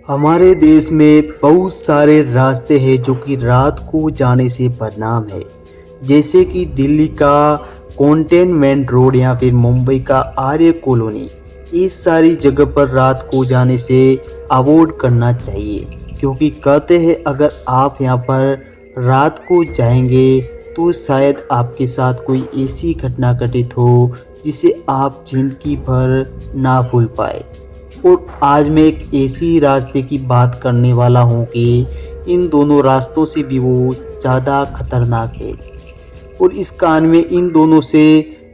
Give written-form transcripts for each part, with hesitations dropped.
हमारे देश में बहुत सारे रास्ते हैं जो कि रात को जाने से बदनाम है। जैसे कि दिल्ली का कंटोनमेंट रोड या फिर मुंबई का आर्य कॉलोनी। इस सारी जगह पर रात को जाने से अवॉइड करना चाहिए, क्योंकि कहते हैं अगर आप यहाँ पर रात को जाएंगे तो शायद आपके साथ कोई ऐसी घटना घटित हो जिसे आप जिंदगी भर ना भूल पाए। और आज मैं एक ऐसी रास्ते की बात करने वाला हूँ कि इन दोनों रास्तों से भी वो ज़्यादा खतरनाक है और इस कान में इन दोनों से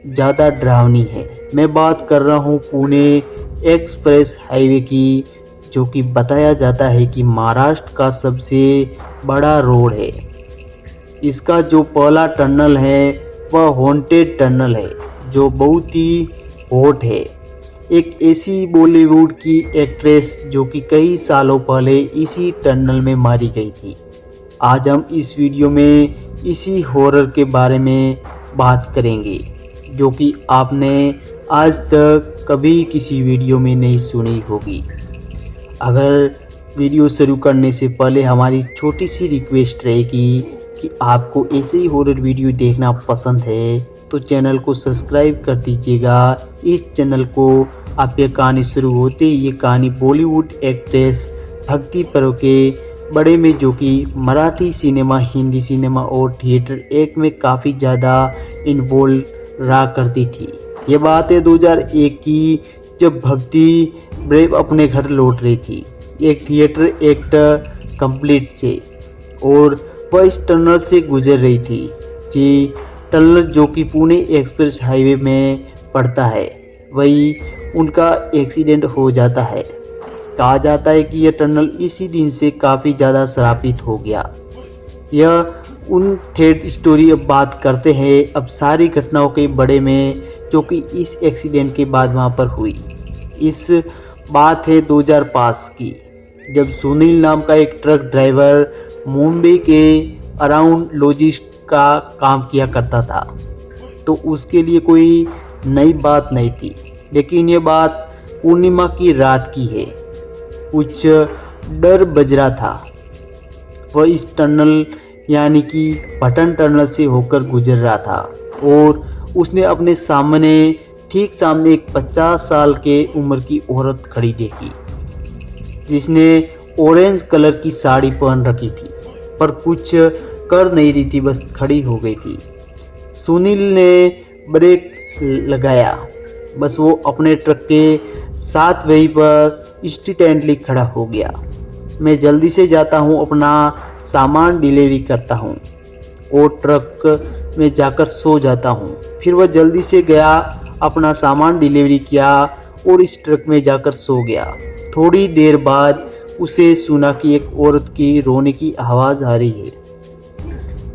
ज़्यादा डरावनी है। मैं बात कर रहा हूँ पुणे एक्सप्रेस हाईवे की, जो कि बताया जाता है कि महाराष्ट्र का सबसे बड़ा रोड है। इसका जो पहला टनल है वह हॉन्टेड टनल है, जो बहुत ही हॉट है। एक ऐसी बॉलीवुड की एक्ट्रेस जो कि कई सालों पहले इसी टनल में मारी गई थी। आज हम इस वीडियो में इसी हॉरर के बारे में बात करेंगे, जो कि आपने आज तक कभी किसी वीडियो में नहीं सुनी होगी। अगर वीडियो शुरू करने से पहले हमारी छोटी सी रिक्वेस्ट रहेगी कि आपको ऐसे ही हॉरर वीडियो देखना पसंद है तो चैनल को सब्सक्राइब कर दीजिएगा। इस चैनल को आप ये कहानी शुरू होते ही ये कहानी बॉलीवुड एक्ट्रेस भक्ति पर्व के बड़े में, जो कि मराठी सिनेमा, हिंदी सिनेमा और थिएटर एक्ट में काफ़ी ज़्यादा इन्वॉल्व रहा करती थी। ये बात है 2001 की, जब भक्ति ब्रेव अपने घर लौट रही थी एक थिएटर एक्ट कंप्लीट से, और वह इस टनल से गुजर रही थी कि टनल जो कि पुणे एक्सप्रेस हाईवे में पड़ता है, वही उनका एक्सीडेंट हो जाता है। कहा जाता है कि यह टनल इसी दिन से काफ़ी ज़्यादा श्रापित हो गया। यह उन थ्रेड स्टोरी अब बात करते हैं अब सारी घटनाओं के बड़े में, जो कि इस एक्सीडेंट के बाद वहाँ पर हुई। इस बात है 2005 की, जब सुनील नाम का एक ट्रक ड्राइवर मुंबई के अराउंड लॉजिस्ट का काम किया करता था। तो उसके लिए कोई नई बात नहीं थी, लेकिन ये बात पूर्णिमा की रात की है। कुछ डर बज रहा था। वह इस टनल यानी कि बटन टनल से होकर गुजर रहा था और उसने अपने सामने, ठीक सामने एक 50 साल के उम्र की औरत खड़ी देखी, जिसने ऑरेंज कलर की साड़ी पहन रखी थी, पर कुछ कर नहीं रही थी, बस खड़ी हो गई थी। सुनील ने ब्रेक लगाया, बस वो अपने ट्रक के साथ वहीं पर इंस्टेंटली खड़ा हो गया। मैं जल्दी से जाता हूँ, अपना सामान डिलीवरी करता हूँ और ट्रक में जाकर सो जाता हूँ। फिर वह जल्दी से गया, अपना सामान डिलीवरी किया और इस ट्रक में जाकर सो गया। थोड़ी देर बाद उसे सुना कि एक औरत की रोने की आवाज़ आ रही है,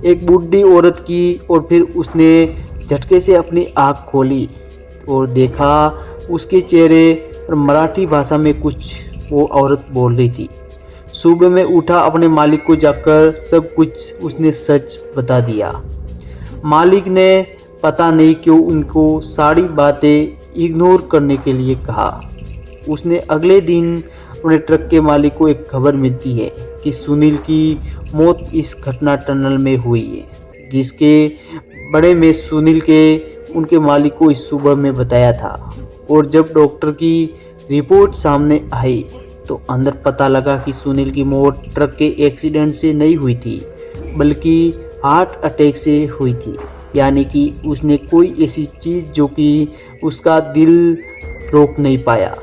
एक बूढ़ी औरत की। और फिर उसने झटके से अपनी आँख खोली और देखा उसके चेहरे पर मराठी भाषा में कुछ वो औरत बोल रही थी। सुबह में उठा, अपने मालिक को जाकर सब कुछ उसने सच बता दिया। मालिक ने पता नहीं क्यों उनको सारी बातें इग्नोर करने के लिए कहा। उसने अगले दिन अपने ट्रक के मालिक को एक खबर मिलती है कि सुनील की मौत इस घटना टनल में हुई है, जिसके बड़े में सुनील के उनके मालिक को इस सुबह में बताया था। और जब डॉक्टर की रिपोर्ट सामने आई तो अंदर पता लगा कि सुनील की मौत ट्रक के एक्सीडेंट से नहीं हुई थी, बल्कि हार्ट अटैक से हुई थी। यानी कि उसने कोई ऐसी चीज़ जो कि उसका दिल रोक नहीं पाया।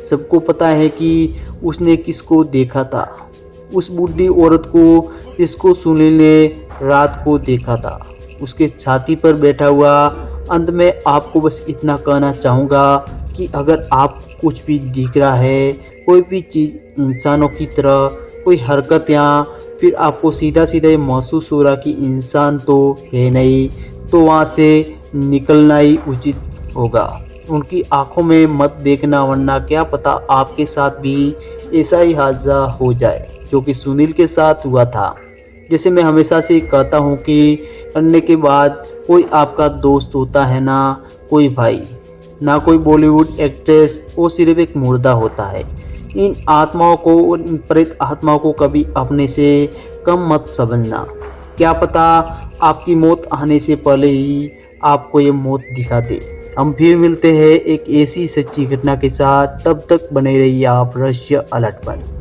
सबको पता है कि उसने किसको देखा था, उस बूढ़ी औरत को जिसको सुनील ने रात को देखा था, उसके छाती पर बैठा हुआ। अंत में आपको बस इतना कहना चाहूँगा कि अगर आप कुछ भी दिख रहा है, कोई भी चीज़ इंसानों की तरह कोई हरकत, या फिर आपको सीधा सीधा ये महसूस हो रहा कि इंसान तो है नहीं, तो वहाँ से निकलना ही उचित होगा। उनकी आंखों में मत देखना, वरना क्या पता आपके साथ भी ऐसा ही हादसा हो जाए जो कि सुनील के साथ हुआ था। जैसे मैं हमेशा से कहता हूँ कि करने के बाद कोई आपका दोस्त होता है ना कोई भाई, ना कोई बॉलीवुड एक्ट्रेस, वो सिर्फ एक मुर्दा होता है। इन आत्माओं को और इन प्रेत आत्माओं को कभी अपने से कम मत समझना। क्या पता आपकी मौत आने से पहले ही आपको ये मौत दिखा दे। हम फिर मिलते हैं एक ऐसी सच्ची घटना के साथ, तब तक बने रहिए आप रहस्य अलर्ट पर।